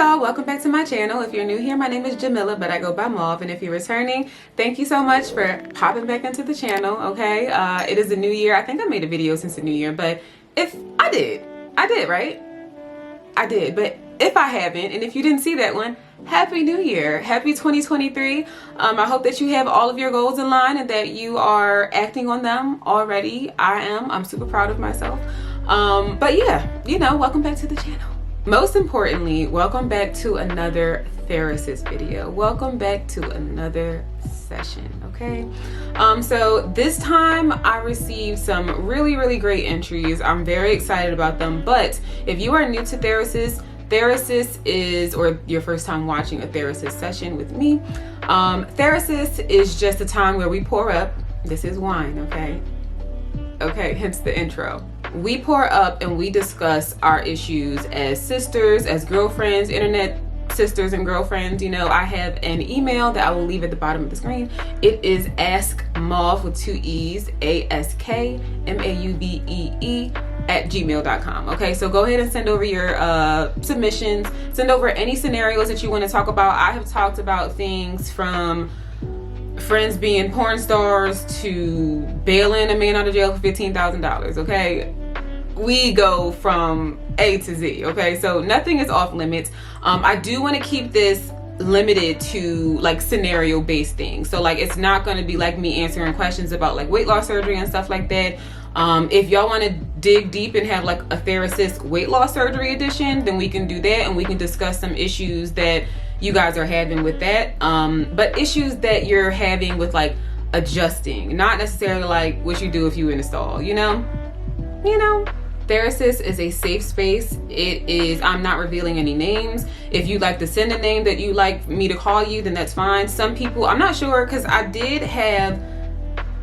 y'all, welcome back to my channel. If you're new here, my name is Jamilla, but I go by Mauve, and if you're returning, thank you so much for popping back into the channel. Okay, it is a new year. I think I made a video since the new year, but if I did, right? I did, but if I haven't, and if you didn't see that one, happy new year, happy 2023. I hope that you have all of your goals in line and that you are acting on them already. I'm super proud of myself. But yeah, you know, welcome back to the channel. Most importantly, welcome back to another Thera-Sis video. Welcome back to another session, okay? So this time I received some really great entries. I'm very excited about them, but if you are new to Thera-Sis, Thera-Sis is, or your first time watching a Thera-Sis session with me, Thera-Sis is just a time where we pour up. This is wine, okay? Okay, hence the intro. We pour up and we discuss our issues as sisters, as girlfriends, internet sisters and girlfriends. You know, I have an email that I will leave at the bottom of the screen. It is askmauvee with 2 E's, AskMauvee @gmail.com. Okay, so go ahead and send over your submissions. Send over any scenarios that you want to talk about. I have talked about things from friends being porn stars to bailing a man out of jail for $15,000. Okay, we go from A to Z. Okay, so nothing is off limits. I do want to keep this limited to like scenario based things. So like it's not going to be like me answering questions about like weight loss surgery and stuff like that. If y'all want to dig deep and have like a Thera-Sis weight loss surgery edition, then we can do that and we can discuss some issues that you guys are having with that. But issues that you're having with like adjusting, not necessarily like what you do if you in a stall, you know? Thera-Sis is a safe space. It is, I'm not revealing any names. If you'd like to send a name that you'd like me to call you, then that's fine. Some people, I'm not sure, because I did have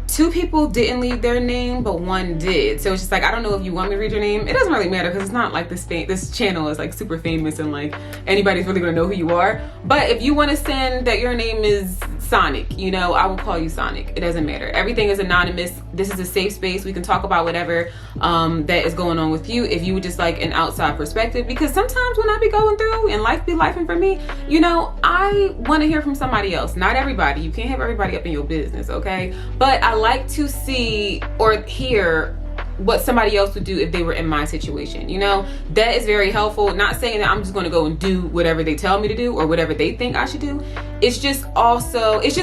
2 people didn't leave their name, but 1 did. So it's just like, I don't know if you want me to read your name. It doesn't really matter because it's not like this channel is like super famous and like anybody's really gonna know who you are. But if you want to send that your name is Sonic, you know, I will call you Sonic. It doesn't matter. Everything is anonymous. This is a safe space. We can talk about whatever that is going on with you. If you would just like an outside perspective, because sometimes when I be going through and life be lifing for me, you know, I want to hear from somebody else. Not everybody. You can't have everybody up in your business, okay? But I like to see or hear what somebody else would do if they were in my situation. You know, that is very helpful. Not saying that I'm just going to go and do whatever they tell me to do or whatever they think I should do. It's just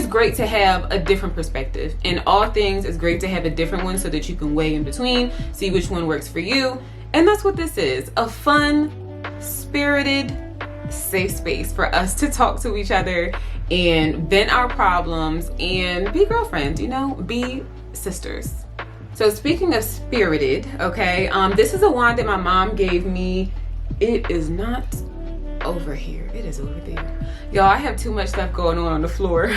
great to have a different perspective. In all things, it's great to have a different one so that you can weigh in between, see which one works for you. And that's what this is, a fun, spirited, safe space for us to talk to each other and vent our problems and be girlfriends, you know, be sisters. So speaking of spirited, okay, this is a wine that my mom gave me. It is not over here, it is over there. Y'all, I have too much stuff going on the floor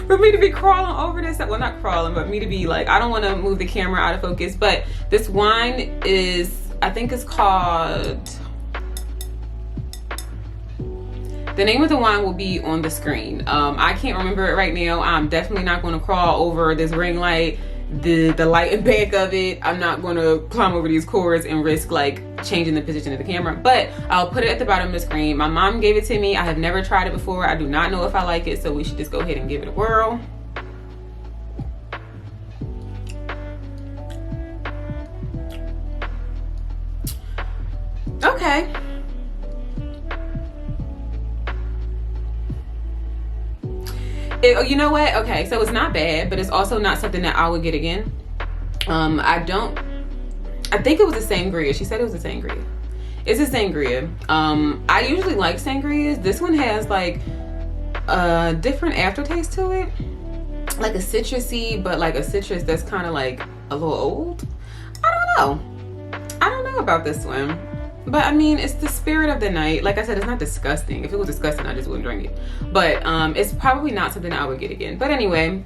for me to be crawling over this stuff. Well, not crawling, but me to be like, I don't want to move the camera out of focus. But this wine is, I think it's called, the name of the wine will be on the screen. I can't remember it right now. I'm definitely not going to crawl over this ring light, the light and back of it. I'm not going to climb over these cords and risk like changing the position of the camera, but I'll put it at the bottom of the screen. My mom gave it to me. I have never tried it before. I do not know if I like it, so we should just go ahead and give it a whirl. Okay. You know what? Okay, so it's not bad, but it's also not something that I would get again. I think it was a sangria. She said it was a sangria. It's a sangria. I usually like sangrias. This one has like a different aftertaste to it. Like a citrusy, but like a citrus that's kind of like a little old. I don't know about this one. But I mean, it's the spirit of the night. Like I said, it's not disgusting. If it was disgusting, I just wouldn't drink it. But it's probably not something I would get again. But anyway,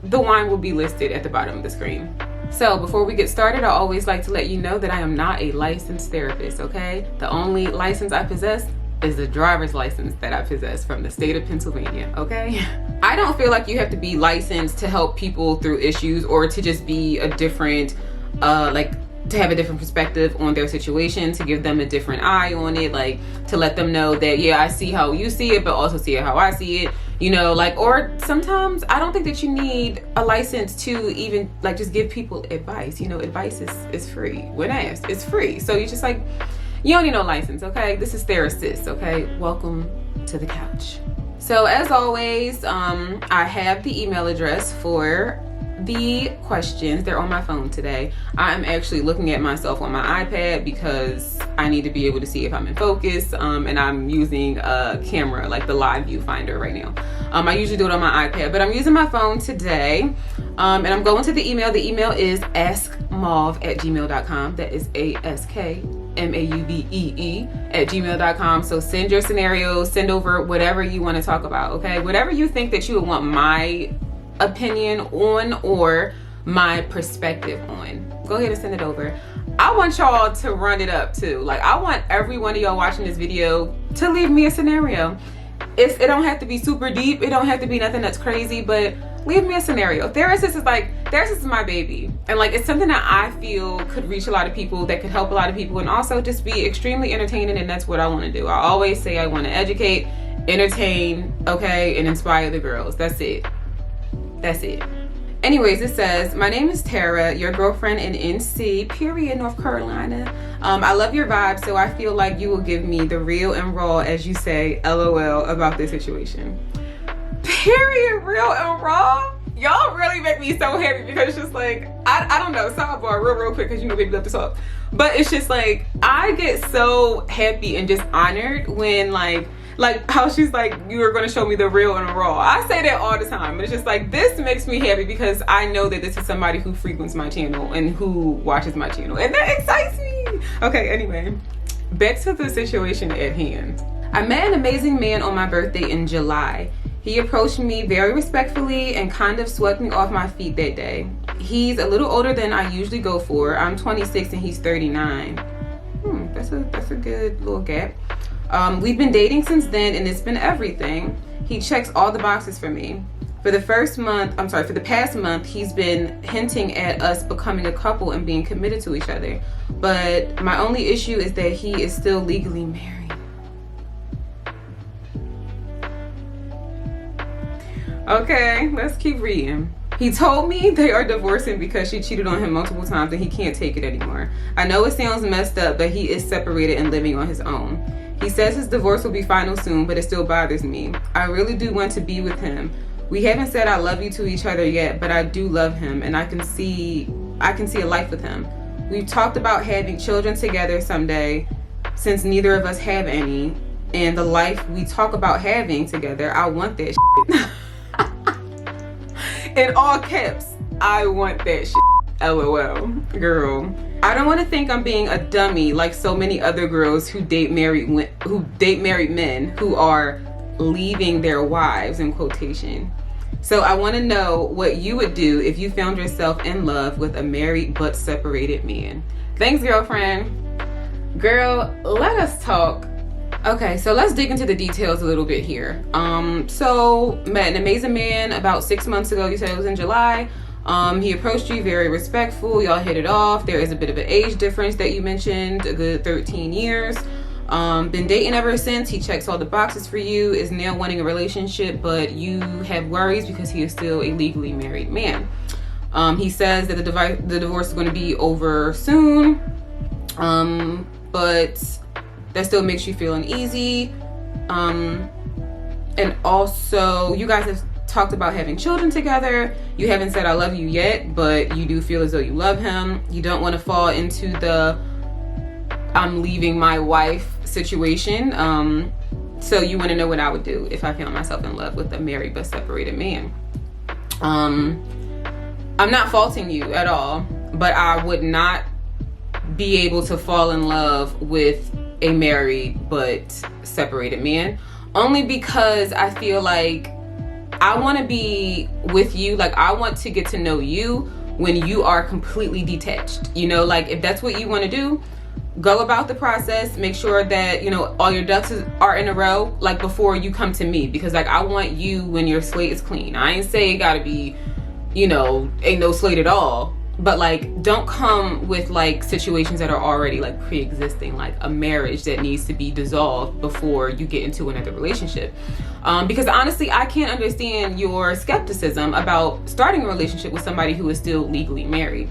the wine will be listed at the bottom of the screen. So before we get started, I always like to let you know that I am not a licensed therapist, okay? The only license I possess is the driver's license that I possess from the state of Pennsylvania, okay? I don't feel like you have to be licensed to help people through issues or to just be a different, like to have a different perspective on their situation, to give them a different eye on it, like to let them know that, yeah, I see how you see it, but also see it how I see it, you know, like, or sometimes I don't think that you need a license to even like just give people advice. You know, advice is free. When asked, it's free. So you just like, you don't need no license, okay? This is Thera-Sis, okay? Welcome to the couch. So as always, I have the email address for the questions. They're on my phone today. I'm actually looking at myself on my iPad because I need to be able to see if I'm in focus, and I'm using a camera like the live viewfinder right now. I usually do it on my iPad, but I'm using my phone today, and I'm going to the email. The email is askmauvee@gmail.com. That is askmauvee@gmail.com. So send your scenarios, send over whatever you want to talk about, okay? Whatever you think that you would want my opinion on or my perspective on, go ahead and send it over. I want y'all to run it up too. Like, I want every one of y'all watching this video to leave me a scenario. It don't have to be super deep, it don't have to be nothing that's crazy, but leave me a scenario. Thera-Sis is my baby, and like, it's something that I feel could reach a lot of people, that could help a lot of people, and also just be extremely entertaining. And that's what I want to do. I always say I want to educate, entertain, okay, and inspire the girls. That's it. That's it. Anyways, it says, my name is Tara, your girlfriend in NC, period, North Carolina. I love your vibe, so I feel like you will give me the real and raw, as you say, LOL, about this situation. Period, real and raw? Y'all really make me so happy, because it's just like, I don't know, sidebar real quick, because you know baby love to talk. But it's just like, I get so happy and just honored when like how she's like, you are going to show me the real and raw. I say that all the time, but it's just like, this makes me happy because I know that this is somebody who frequents my channel and who watches my channel, and that excites me. Okay, anyway, back to the situation at hand. I met an amazing man on my birthday in July. He approached me very respectfully and kind of swept me off my feet that day. He's a little older than I usually go for. I'm 26 and he's 39. That's a good little gap. We've been dating since then, and it's been everything. He checks all the boxes for me. For the past month, he's been hinting at us becoming a couple and being committed to each other. But my only issue is that he is still legally married. Okay, let's keep reading. He told me they are divorcing because she cheated on him multiple times and he can't take it anymore. I know it sounds messed up, but he is separated and living on his own. He says his divorce will be final soon, but it still bothers me. I really do want to be with him. We haven't said I love you to each other yet, but I do love him, and I can see a life with him. We've talked about having children together someday, since neither of us have any, and the life we talk about having together, I want that shit. In all caps, I want that shit. LOL, girl. I don't want to think I'm being a dummy like so many other girls who date married men who are leaving their wives, in quotation. So I want to know what you would do if you found yourself in love with a married but separated man. Thanks, girlfriend. Girl, let us talk. Okay, so let's dig into the details a little bit here. So met an amazing man about 6 months ago. You said it was in July. He approached you very respectful. Y'all hit it off. There is a bit of an age difference that you mentioned, a good 13 years. Been dating ever since. He checks all the boxes for you, is now wanting a relationship, but you have worries because he is still a legally married man. He says that the divorce is going to be over soon, but that still makes you feel uneasy. And also, you guys have talked about having children together. You haven't said I love you yet, but you do feel as though you love him. You don't want to fall into the I'm leaving my wife situation. So you want to know what I would do if I found myself in love with a married but separated man. I'm not faulting you at all, but I would not be able to fall in love with a married but separated man, only because I feel like I want to be with you. Like, I want to get to know you when you are completely detached. You know, like, if that's what you want to do, go about the process. Make sure that, you know, all your ducks are in a row, like, before you come to me. Because, like, I want you when your slate is clean. I ain't say it gotta be, you know, ain't no slate at all. but like don't come with like situations that are already like pre-existing, like a marriage that needs to be dissolved before you get into another relationship. Because honestly, I can't understand your skepticism about starting a relationship with somebody who is still legally married.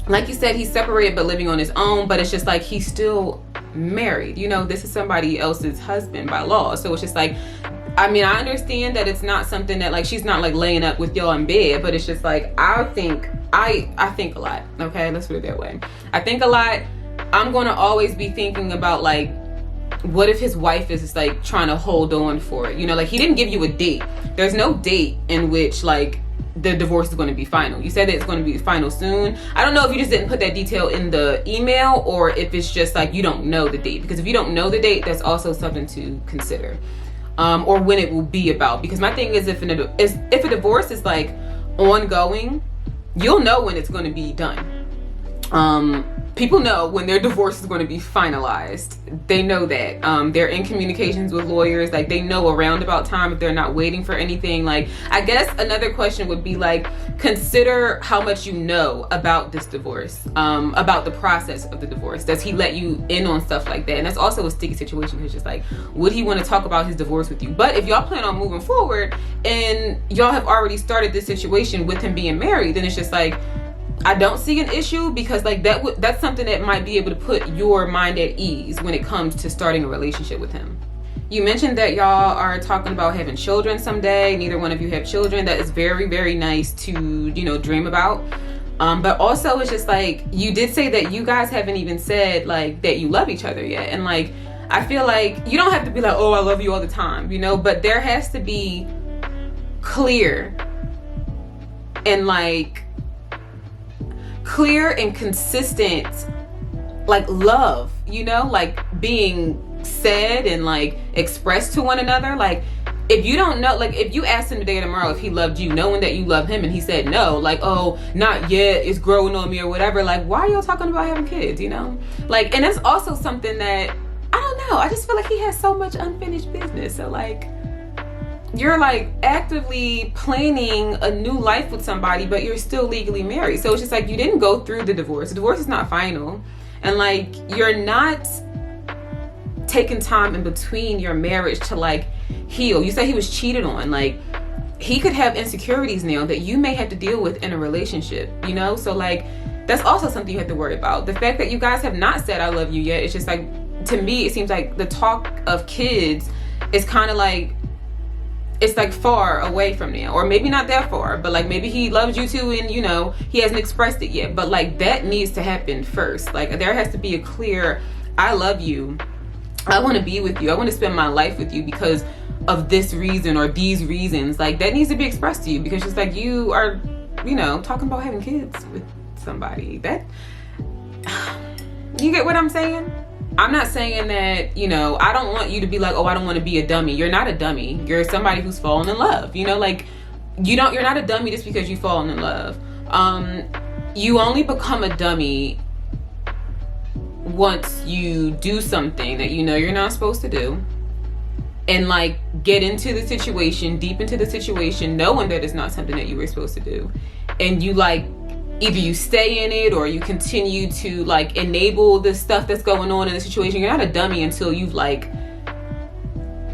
Like you said, he's separated but living on his own, but it's just like he's still married. You know, this is somebody else's husband by law. So it's just like, I mean, I understand that it's not something that like she's not like laying up with y'all in bed, but it's just like I think a lot. Okay, let's put it that way. I think a lot. I'm gonna always be thinking about like, what if his wife is just like trying to hold on for it? You know, like he didn't give you a date. There's no date in which like the divorce is going to be final. You said that it's going to be final soon. I don't know if you just didn't put that detail in the email or if it's just like you don't know the date, because if you don't know the date, that's also something to consider, or when it will be about. Because my thing is, if a divorce is like ongoing, you'll know when it's going to be done. People know when their divorce is going to be finalized. They know that. They're in communications with lawyers. Like they know a roundabout time if they're not waiting for anything. Like I guess another question would be like, consider how much you know about this divorce, about the process of the divorce. Does he let you in on stuff like that? And that's also a sticky situation, because just like, would he want to talk about his divorce with you? But if y'all plan on moving forward and y'all have already started this situation with him being married, then it's just like, I don't see an issue, because like that's something that might be able to put your mind at ease when it comes to starting a relationship with him. You mentioned that y'all are talking about having children someday. Neither one of you have children. That is very, very nice to, you know, dream about. But also it's just like, you did say that you guys haven't even said like that you love each other yet. And like, I feel like you don't have to be like, oh, I love you all the time, you know, but there has to be clear and consistent like love, you know, like being said and like expressed to one another. Like if you don't know, like if you asked him today or tomorrow if he loved you, knowing that you love him, and he said no, like, oh, not yet, it's growing on me or whatever, like why are y'all talking about having kids, you know? Like, and that's also something that I don't know, I just feel like he has so much unfinished business. So like, you're like actively planning a new life with somebody, but you're still legally married. So it's just like, you didn't go through the divorce. The divorce is not final. And like, you're not taking time in between your marriage to like heal. You said he was cheated on. Like he could have insecurities now that you may have to deal with in a relationship, you know? So like, that's also something you have to worry about. The fact that you guys have not said I love you yet, it's just like, to me, it seems like the talk of kids is kind of like, it's like far away from now, or maybe not that far, but like maybe he loves you too, and you know, he hasn't expressed it yet, but like that needs to happen first. Like there has to be a clear, I love you, I want to be with you, I want to spend my life with you because of this reason or these reasons. Like that needs to be expressed to you, because it's like you are, you know, talking about having kids with somebody. That, you get what I'm saying? I'm not saying that, you know, I don't want you to be like, oh, I don't want to be a dummy. You're not a dummy. You're somebody who's fallen in love. You know, like you're not a dummy just because you've fallen in love. You only become a dummy once you do something that you know you're not supposed to do, and like get into the situation, deep into the situation, knowing that it's not something that you were supposed to do, and you like, either you stay in it or you continue to like enable the stuff that's going on in the situation. You're not a dummy until you've like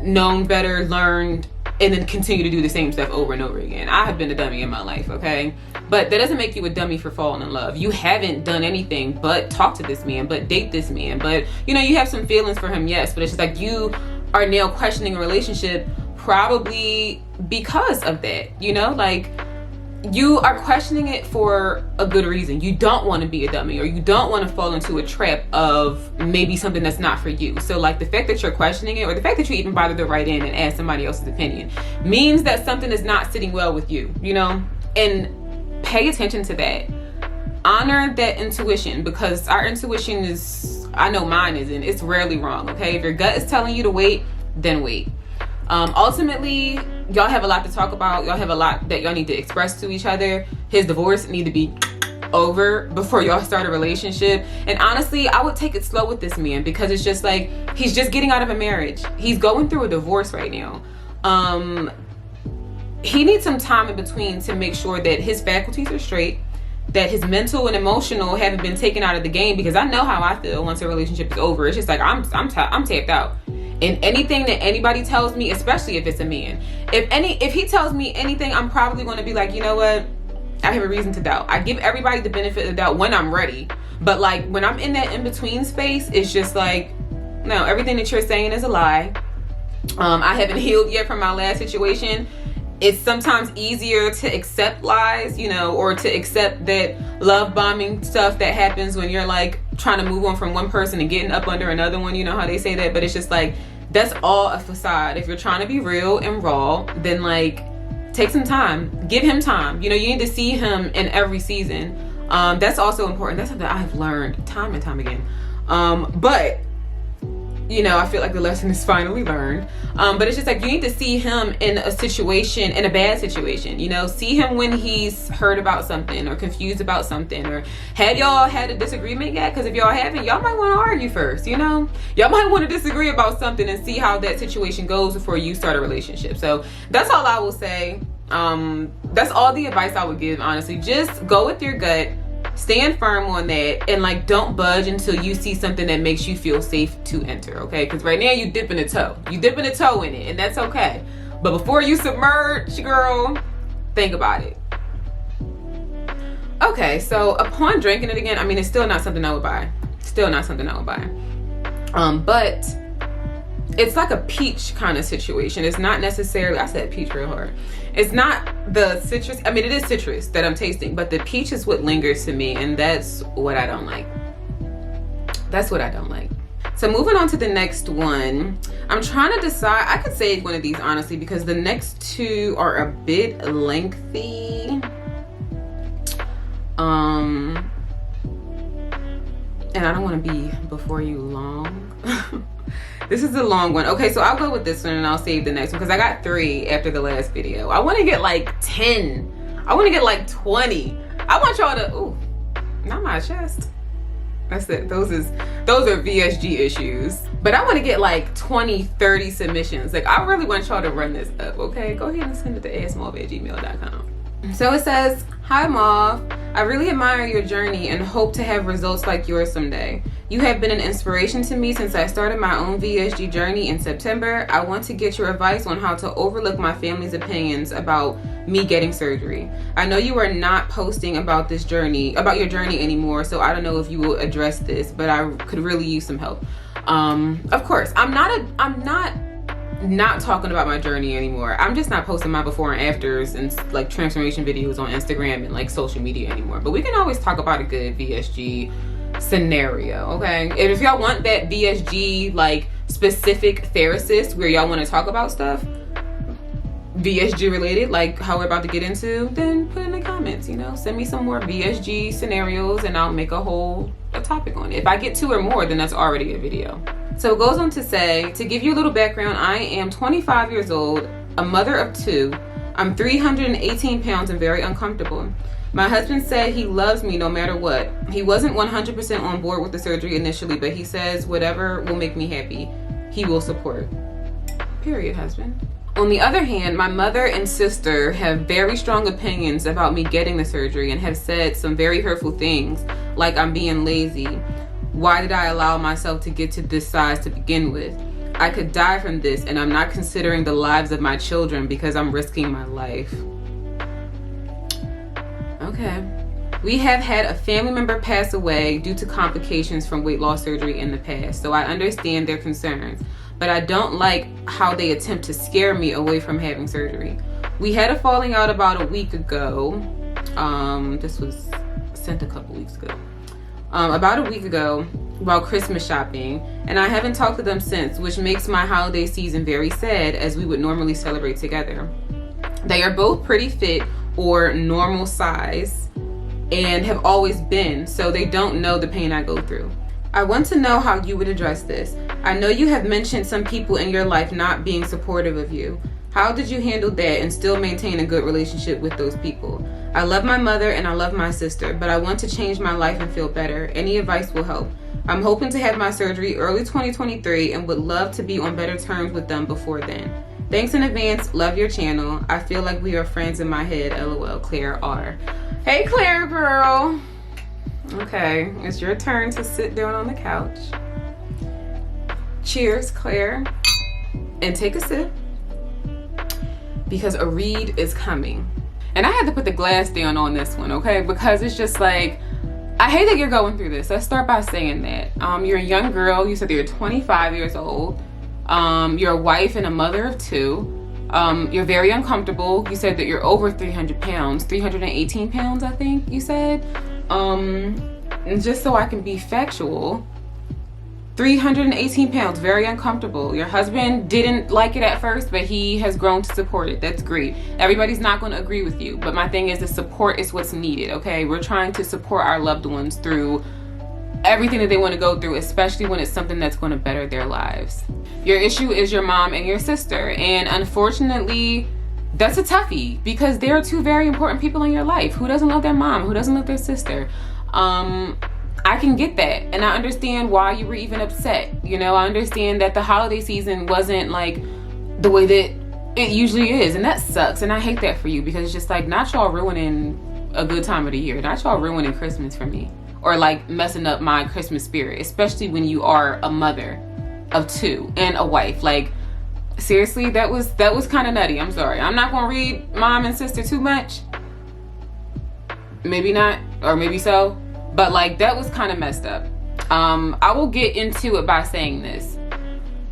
known better, learned, and then continue to do the same stuff over and over again. I have been a dummy in my life, okay? But that doesn't make you a dummy for falling in love. You haven't done anything but talk to this man, but date this man, but you know, you have some feelings for him, yes, but it's just like you are now questioning a relationship probably because of that, you know? Like, you are questioning it for a good reason. You don't want to be a dummy, or you don't want to fall into a trap of maybe something that's not for you. So like the fact that you're questioning it, or the fact that you even bother to write in and ask somebody else's opinion, means that something is not sitting well with you, you know? And pay attention to that. Honor that intuition, because our intuition is, I know mine isn't, it's rarely wrong, okay? If your gut is telling you to wait, then wait. Ultimately, y'all have a lot to talk about. Y'all have a lot that y'all need to express to each other. His divorce need to be over before y'all start a relationship. And honestly, I would take it slow with this man, because it's just like, he's just getting out of a marriage. He's going through a divorce right now. He needs some time in between to make sure that his faculties are straight, that his mental and emotional haven't been taken out of the game, because I know how I feel once a relationship is over. It's just like I'm tapped out. And anything that anybody tells me, especially if it's a man, if he tells me anything, I'm probably going to be like, you know what, I have a reason to doubt. I give everybody the benefit of the doubt when I'm ready. But like when I'm in that in-between space, it's just like, no, everything that you're saying is a lie. I haven't healed yet from my last situation. It's sometimes easier to accept lies, you know, or to accept that love bombing stuff that happens when you're like trying to move on from one person and getting up under another one. You know how they say that, but it's just like, that's all a facade. If you're trying to be real and raw, then like take some time, give him time. You know, you need to see him in every season. That's also important. That's something I've learned time and time again. But you know, I feel like the lesson is finally learned. But it's just like, you need to see him in a situation, in a bad situation, you know, see him when he's heard about something or confused about something, or had y'all had a disagreement yet? Because if y'all haven't, y'all might want to argue first, you know, y'all might want to disagree about something and see how that situation goes before you start a relationship. So that's all I will say. That's all the advice I would give, honestly. Just go with your gut. Stand firm on that, and like don't budge until you see something that makes you feel safe to enter, okay? Because right now you dipping a toe in it, and that's okay. But before you submerge, girl, think about it. Okay, so upon drinking it again, I mean, it's still not something I would buy. But it's like a peach kind of situation. It's not necessarily, I said peach real hard. It's not the citrus. I mean, it is citrus that I'm tasting, but the peach is what lingers to me, and that's what I don't like. So moving on to the next one, I'm trying to decide. I could save one of these, honestly, because the next two are a bit lengthy. And I don't want to be before you long. This is a long one. Okay, so I'll go with this one and I'll save the next one because I got 3 after the last video. I want to get like 10. I want to get like 20. I want y'all to, ooh, not my chest. That's it. Those are VSG issues. But I want to get like 20, 30 submissions. Like, I really want y'all to run this up, okay? Go ahead and send it to askmauvee@gmail.com. So it says, "Hi Mauve, I really admire your journey and hope to have results like yours someday. You have been an inspiration to me since I started my own VSG journey in September. I want to get your advice on how to overlook my family's opinions about me getting surgery. I know you are not posting about your journey anymore, so I don't know if you will address this, but I could really use some help." Of course, I'm not talking about my journey anymore. I'm just not posting my before and afters and like transformation videos on Instagram and like social media anymore. But we can always talk about a good VSG scenario, okay? And if y'all want that VSG like specific Thera-Sis where y'all want to talk about stuff VSG related, like how we're about to get into, then put in the comments, you know, send me some more VSG scenarios and I'll make a topic on it. If I get 2 or more, then that's already a video. So it goes on to say, to give you a little background, I am 25 years old, a mother of 2. I'm 318 pounds and very uncomfortable. My husband said he loves me no matter what. He wasn't 100% on board with the surgery initially, but he says whatever will make me happy, he will support. Period, husband. On the other hand, my mother and sister have very strong opinions about me getting the surgery and have said some very hurtful things, like I'm being lazy. Why did I allow myself to get to this size to begin with? I could die from this, and I'm not considering the lives of my children because I'm risking my life. Okay. We have had a family member pass away due to complications from weight loss surgery in the past, so I understand their concerns, but I don't like how they attempt to scare me away from having surgery. We had a falling out about a week ago. This was sent a couple weeks ago. About a week ago while Christmas shopping, and I haven't talked to them since, which makes my holiday season very sad as we would normally celebrate together. They are both pretty fit or normal size and have always been, so they don't know the pain I go through. I want to know how you would address this. I know you have mentioned some people in your life not being supportive of you. How did you handle that and still maintain a good relationship with those people? I love my mother and I love my sister, but I want to change my life and feel better. Any advice will help. I'm hoping to have my surgery early 2023 and would love to be on better terms with them before then. Thanks in advance. Love your channel. I feel like we are friends in my head. LOL, Claire R. Hey, Claire girl. Okay, it's your turn to sit down on the couch. Cheers, Claire. And take a sip, because a read is coming. And I had to put the glass down on this one, okay? Because it's just like, I hate that you're going through this. Let's start by saying that. You're a young girl. You said that you're 25 years old. You're a wife and a mother of 2. You're very uncomfortable. You said that you're over 300 pounds, 318 pounds, I think you said. And just so I can be factual, 318 pounds, very uncomfortable. Your husband didn't like it at first, but he has grown to support it. That's great. Everybody's not going to agree with you, but my thing is the support is what's needed, okay? We're trying to support our loved ones through everything that they want to go through, especially when it's something that's going to better their lives. Your issue is your mom and your sister, and unfortunately, that's a toughie because there are 2 very important people in your life. Who doesn't love their mom? Who doesn't love their sister? I can get that, and I understand why you were even upset. You know, I understand that the holiday season wasn't like the way that it usually is, and that sucks, and I hate that for you because it's just like, not y'all ruining a good time of the year, not y'all ruining Christmas for me, or like messing up my Christmas spirit, especially when you are a mother of 2 and a wife. Like, seriously, that was kind of nutty. I'm sorry. I'm not gonna read mom and sister too much. Maybe not, or maybe so. But like, that was kind of messed up. I will get into it by saying this.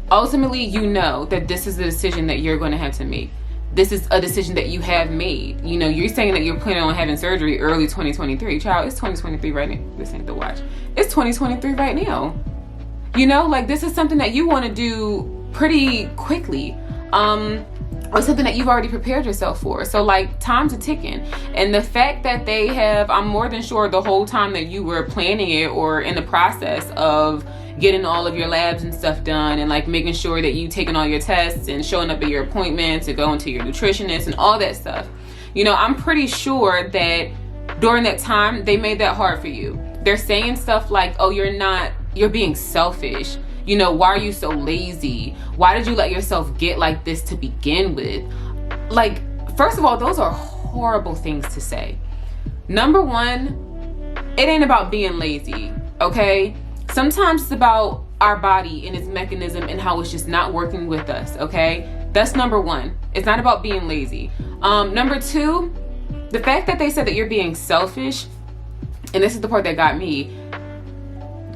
Ultimately, you know that this is a decision that you're going to have to make. This is a decision that you have made. You know, you're saying that you're planning on having surgery early 2023. Child, it's 2023 right now. This ain't the watch. It's 2023 right now. You know, like, this is something that you want to do pretty quickly. Or something that you've already prepared yourself for. So like, time's a ticking. And the fact that they have, I'm more than sure the whole time that you were planning it or in the process of getting all of your labs and stuff done and like making sure that you taking all your tests and showing up at your appointments and going to your nutritionist and all that stuff. You know, I'm pretty sure that during that time, they made that hard for you. They're saying stuff like, oh, you're being selfish. You know, why are you so lazy? Why did you let yourself get like this to begin with? Like, first of all, those are horrible things to say. Number one, it ain't about being lazy, okay? Sometimes it's about our body and its mechanism and how it's just not working with us, okay? That's number one. It's not about being lazy. Number 2, the fact that they said that you're being selfish, and this is the part that got me,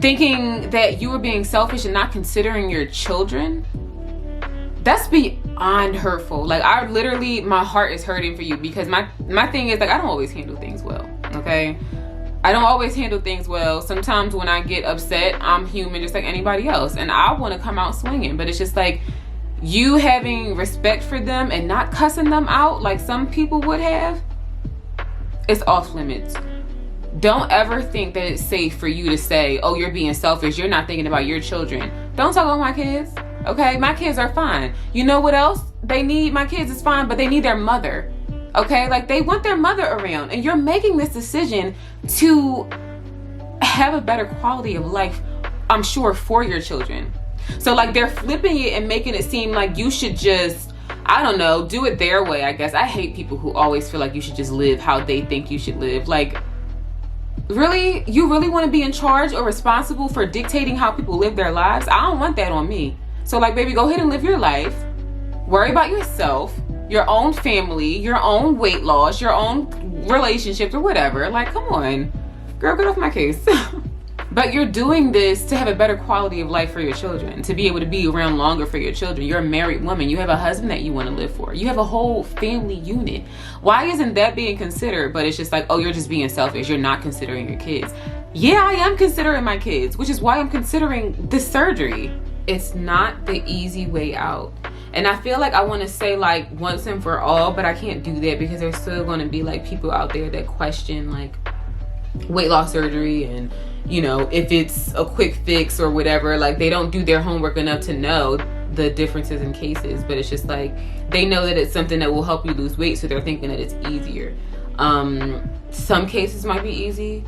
thinking that you were being selfish and not considering your children, that's beyond hurtful. Like, I literally, my heart is hurting for you because my thing is like, I don't always handle things well, okay? I don't always handle things well. Sometimes when I get upset, I'm human just like anybody else, and I want to come out swinging, but it's just like, you having respect for them and not cussing them out like some people would have, it's off limits. Don't ever think that it's safe for you to say, oh, you're being selfish, you're not thinking about your children. Don't talk about my kids, okay? My kids are fine. You know what else they need? My kids is fine, but they need their mother, okay? Like, they want their mother around, and you're making this decision to have a better quality of life, I'm sure, for your children. So like, they're flipping it and making it seem like you should just, I don't know, do it their way, I guess. I hate people who always feel like you should just live how they think you should live. Like, really? You really want to be in charge or responsible for dictating how people live their lives? I don't want that on me. So like, baby, go ahead and live your life. Worry about yourself, your own family, your own weight loss, your own relationships or whatever. Like, come on, girl, get off my case. But you're doing this to have a better quality of life for your children, to be able to be around longer for your children. You're a married woman. You have a husband that you want to live for. You have a whole family unit. Why isn't that being considered? But it's just like, oh, you're just being selfish. You're not considering your kids. Yeah, I am considering my kids, which is why I'm considering this surgery. It's not the easy way out. And I feel like I want to say like once and for all, but I can't do that because there's still going to be like people out there that question like weight loss surgery and, you know, if it's a quick fix or whatever. Like, they don't do their homework enough to know the differences in cases, but it's just like, they know that it's something that will help you lose weight, so they're thinking that it's easier. Some cases might be easy,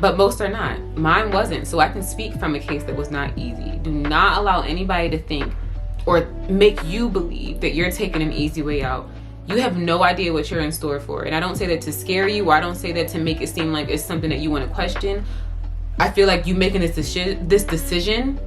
but most are not. Mine wasn't, so I can speak from a case that was not easy. Do not allow anybody to think or make you believe that you're taking an easy way out. You have no idea what you're in store for. And I don't say that to scare you, or I don't say that to make it seem like it's something that you want to question. I feel like you making this decision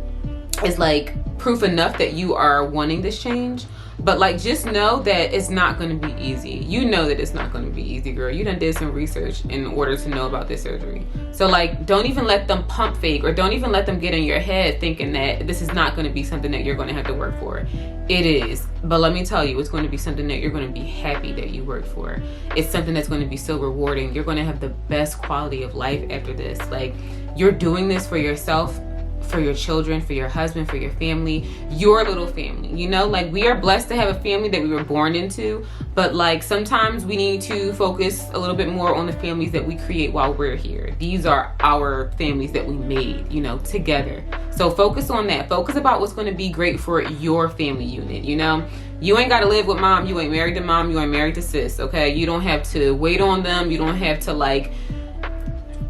is like proof enough that you are wanting this change. But like, just know that it's not going to be easy. You know that it's not going to be easy, girl. You done did some research in order to know about this surgery. So like, don't even let them pump fake, or don't even let them get in your head thinking that this is not going to be something that you're going to have to work for. It is. But let me tell you, it's going to be something that you're going to be happy that you worked for. It's something that's going to be so rewarding. You're going to have the best quality of life after this. Like, you're doing this for yourself, for your children, for your husband, for your family, your little family. You know, like, we are blessed to have a family that we were born into, but like, sometimes we need to focus a little bit more on the families that we create while we're here. These are our families that we made, you know, together. So focus on that. Focus about what's going to be great for your family unit. You know, you ain't got to live with mom. You ain't married to mom. You ain't married to sis. Okay. You don't have to wait on them. You don't have to like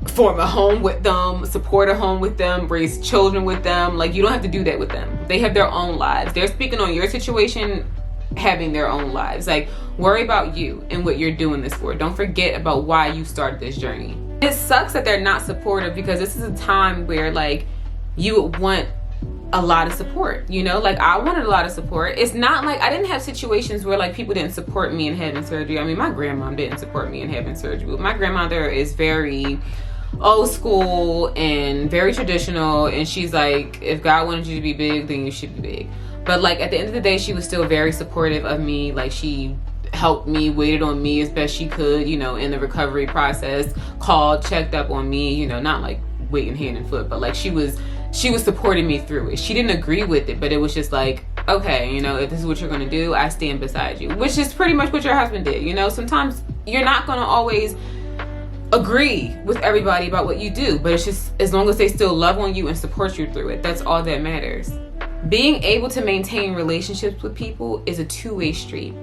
form a home with them, support a home with them, raise children with them. Like, you don't have to do that with them. They have their own lives. They're speaking on your situation, having their own lives. Like, worry about you and what you're doing this for. Don't forget about why you started this journey. It sucks that they're not supportive, because this is a time where like you would want a lot of support, you know? Like, I wanted a lot of support. It's not like I didn't have situations where like people didn't support me in having surgery. I mean, my grandmom didn't support me in having surgery. My grandmother is very old school and very traditional, and she's like, if God wanted you to be big, then you should be big. But like, at the end of the day, she was still very supportive of me. Like, she helped me, waited on me as best she could, you know, in the recovery process, called, checked up on me, you know, not like waiting hand and foot, but like, she was supporting me through it. She didn't agree with it, but it was just like, okay, you know, if this is what you're gonna do, I stand beside you, which is pretty much what your husband did. You know, sometimes you're not gonna always agree with everybody about what you do, but it's just, as long as they still love on you and support you through it, that's all that matters. Being able to maintain relationships with people is a two-way street.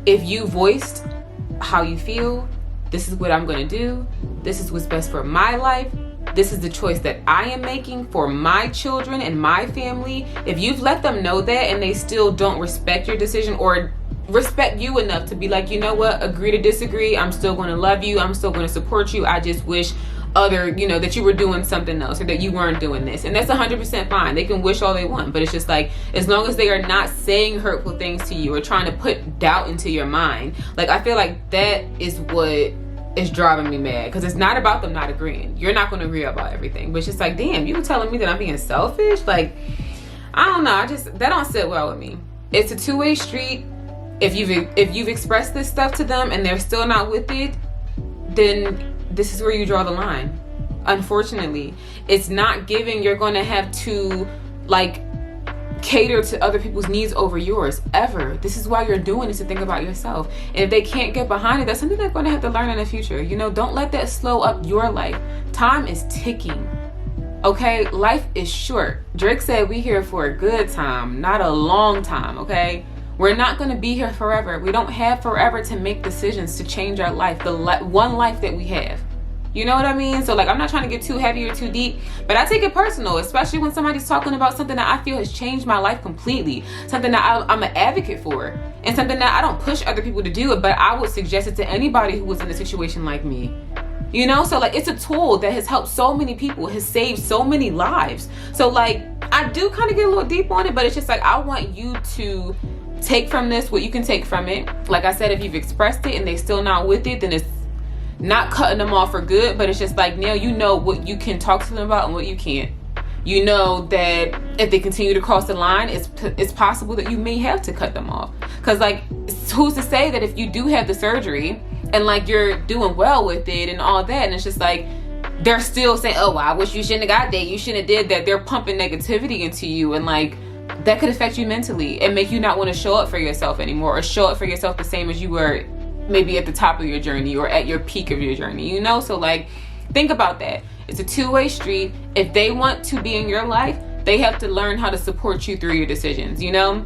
If you voiced how you feel, this is what I'm gonna do, this is what's best for my life, this is the choice that I am making for my children and my family. If you've let them know that and they still don't respect your decision, or respect you enough to be like, you know what, agree to disagree, I'm still going to love you, I'm still going to support you, I just wish you know, that you were doing something else, or that you weren't doing this. And that's 100% fine. They can wish all they want, but it's just like, as long as they are not saying hurtful things to you or trying to put doubt into your mind, like, I feel like that is what is driving me mad, because it's not about them not agreeing. You're not going to agree about everything, but it's just like, damn, you telling me that I'm being selfish? Like, I don't know, that don't sit well with me. It's a two-way street. If you've expressed this stuff to them and they're still not with it, then this is where you draw the line. Unfortunately, it's not giving. You're going to have to like cater to other people's needs over yours, ever. This is why you're doing this, to think about yourself. And if they can't get behind it, that's something they're going to have to learn in the future. You know, don't let that slow up your life. Time is ticking. Okay, life is short. Drake said we here for a good time, not a long time. Okay, we're not going to be here forever. We don't have forever to make decisions to change our life, the one life that we have. You know what I mean? So like, I'm not trying to get too heavy or too deep, but I take it personal, especially when somebody's talking about something that I feel has changed my life completely, something that I'm an advocate for, and something that I don't push other people to do it, but I would suggest it to anybody who was in a situation like me. You know, so like, it's a tool that has helped so many people, has saved so many lives. So like, I do kind of get a little deep on it, but it's just like, I want you to take from this what you can take from it. Like I said, if you've expressed it and they still not with it, then it's not cutting them off for good, but it's just like, now you know what you can talk to them about and what you can't. You know that if they continue to cross the line, it's possible that you may have to cut them off. Because like, who's to say that if you do have the surgery and like you're doing well with it and all that, and it's just like, they're still saying, oh, well, I wish you shouldn't have got that, you shouldn't have did that. They're pumping negativity into you, and like, that could affect you mentally and make you not want to show up for yourself anymore, or show up for yourself the same as you were maybe at the top of your journey or at your peak of your journey, you know? So like, think about that. It's a two-way street. If they want to be in your life, they have to learn how to support you through your decisions, you know?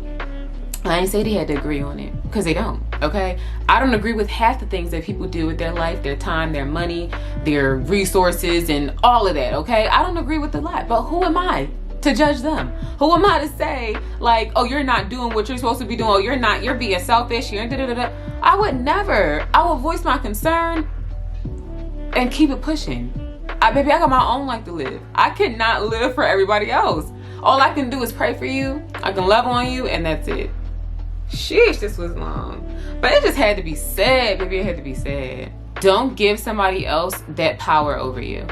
I ain't say they had to agree on it, because they don't, okay? I don't agree with half the things that people do with their life, their time, their money, their resources, and all of that, okay? I don't agree with a lot, but who am I to judge them? Who am I to say like, oh, you're not doing what you're supposed to be doing, oh, you're being selfish, you're da-da-da-da. I would never. I would voice my concern and keep it pushing. Baby, I got my own life to live. I cannot live for everybody else. All I can do is pray for you. I can love on you, and that's it. Sheesh, this was long. But it just had to be said, baby. It had to be said. Don't give somebody else that power over you.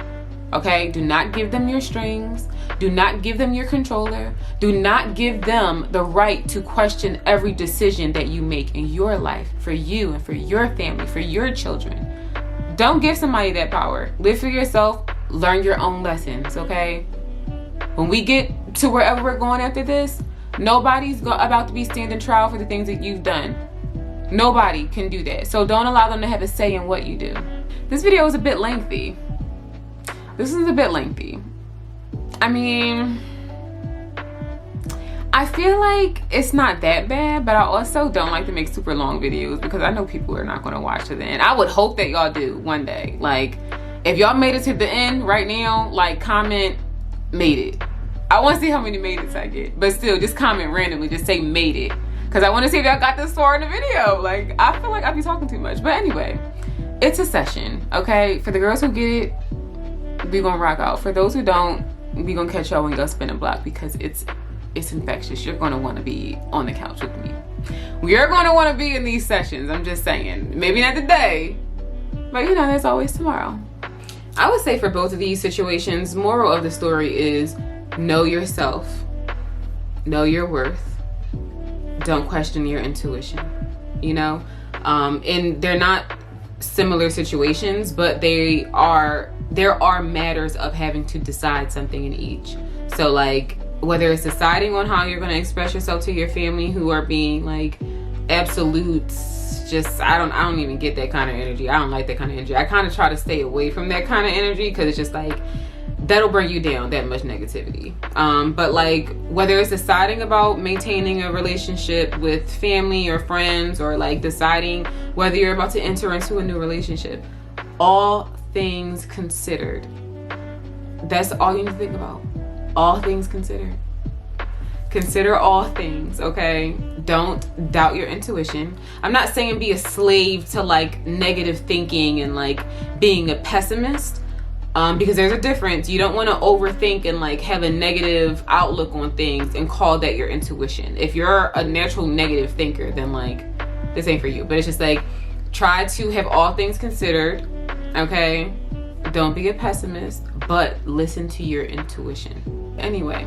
Okay? Do not give them your strings. Do not give them your controller. Do not give them the right to question every decision that you make in your life, for you and for your family, for your children. Don't give somebody that power. Live for yourself. Learn your own lessons, okay? When we get to wherever we're going after this, nobody's about to be standing trial for the things that you've done. Nobody can do that. So don't allow them to have a say in what you do. This video was a bit lengthy. This is a bit lengthy. I mean, I feel like it's not that bad, but I also don't like to make super long videos because I know people are not going to watch to the end. I would hope that y'all do one day. Like, if y'all made it to the end right now, like, comment made it. I want to see how many made it I get. But still, just comment randomly. Just say made it. Because I want to see if y'all got this far in the video. Like, I feel like I be talking too much. But anyway, it's a session, okay? For the girls who get it, we gonna rock out. For those who don't, we gonna catch y'all when y'all spin a block because it's infectious. You're gonna want to be on the couch with me. You're gonna want to be in these sessions. I'm just saying. Maybe not today, but you know, there's always tomorrow. I would say for both of these situations, moral of the story is know yourself, know your worth, don't question your intuition, you know? And they're not similar situations, but there are matters of having to decide something in each. So like, whether it's deciding on how you're going to express yourself to your family who are being like absolutes, just I don't even get that kind of energy. I don't like that kind of energy. I kind of try to stay away from that kind of energy because it's just like that'll bring you down, that much negativity. But like, whether it's deciding about maintaining a relationship with family or friends, or like deciding whether you're about to enter into a new relationship, all things considered, that's all you need to think about. All things considered. Consider all things, okay? Don't doubt your intuition. I'm not saying be a slave to like negative thinking and like being a pessimist, because there's a difference. You don't want to overthink and like have a negative outlook on things and call that your intuition. If you're a natural negative thinker, then like this ain't for you. But it's just like, try to have all things considered, okay? Don't be a pessimist, but listen to your intuition. Anyway,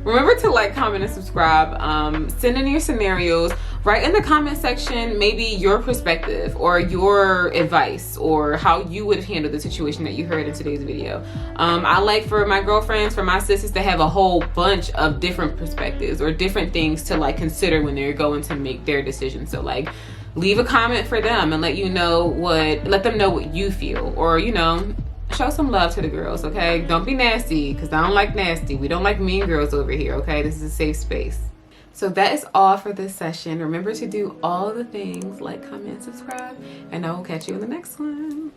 remember to like, comment, and subscribe. Send in your scenarios. Write in the comment section maybe your perspective or your advice or how you would have handled the situation that you heard in today's video. I like for my girlfriends, for my sisters to have a whole bunch of different perspectives or different things to like consider when they're going to make their decision. So like, leave a comment for them and let them know what you feel, or you know, show some love to the girls, okay? Don't be nasty, because I don't like nasty. We don't like mean girls over here, okay? This is a safe space. So that is all for this session. Remember to do all the things, like, comment, subscribe, and I will catch you in the next one.